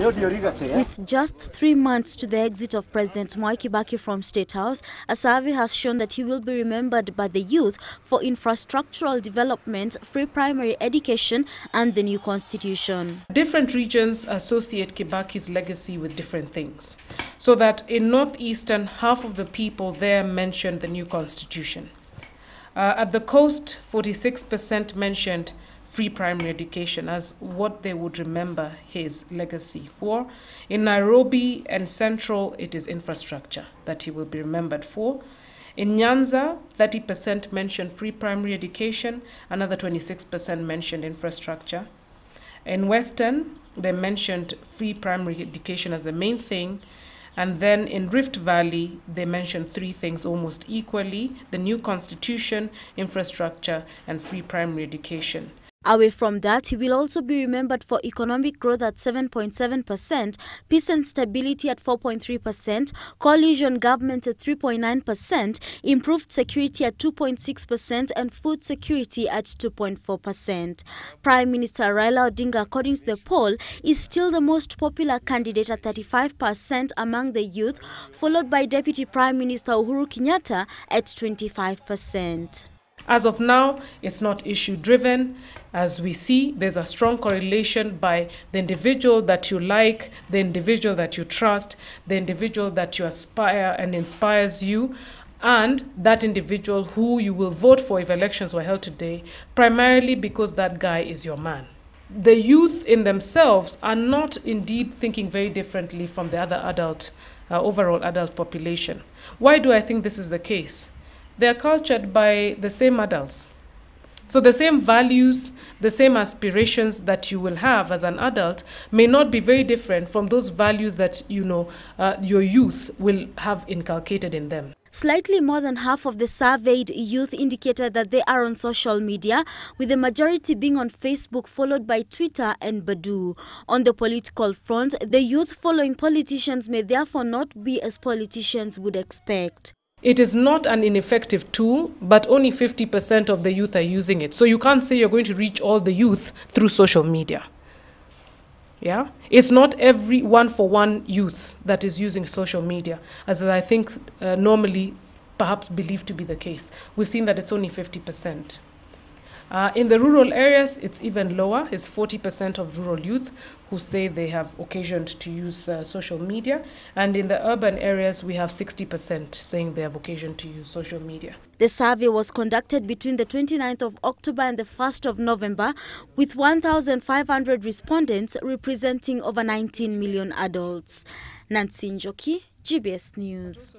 With just 3 months to the exit of President Mwai Kibaki from State House, a survey has shown that he will be remembered by the youth for infrastructural development, free primary education, and the new constitution. Different regions associate Kibaki's legacy with different things. So that in northeastern, half of the people there mentioned the new constitution. At the coast, 46% mentioned free primary education as what they would remember his legacy for. In Nairobi and Central, it is infrastructure that he will be remembered for. In Nyanza, 30% mentioned free primary education, another 26% mentioned infrastructure. In Western, they mentioned free primary education as the main thing. And then in Rift Valley, they mentioned 3 things almost equally: the new constitution, infrastructure, and free primary education. Away from that, he will also be remembered for economic growth at 7.7%, peace and stability at 4.3%, coalition government at 3.9%, improved security at 2.6%, and food security at 2.4%. Prime Minister Raila Odinga, according to the poll, is still the most popular candidate at 35% among the youth, followed by Deputy Prime Minister Uhuru Kenyatta at 25%. As of now, it's not issue-driven. As we see, there's a strong correlation by the individual that you like, the individual that you trust, the individual that you aspire and inspires you, and that individual who you will vote for if elections were held today, primarily because that guy is your man. The youth in themselves are not indeed thinking very differently from the other overall adult population. Why do I think this is the case? They are cultured by the same adults. So the same values, the same aspirations that you will have as an adult may not be very different from those values that your youth will have inculcated in them. Slightly more than half of the surveyed youth indicated that they are on social media, with the majority being on Facebook, followed by Twitter and Badu. On the political front, the youth following politicians may therefore not be as politicians would expect. It is not an ineffective tool, but only 50% of the youth are using it. So you can't say you're going to reach all the youth through social media. Yeah? It's not every one-for-one youth that is using social media, as I think normally perhaps believed to be the case. We've seen that it's only 50%. In the rural areas, it's even lower. It's 40% of rural youth who say they have occasioned to use social media. And in the urban areas, we have 60% saying they have occasioned to use social media. The survey was conducted between the 29th of October and the 1st of November, with 1,500 respondents representing over 19 million adults. Nancy Njoki, GBS News.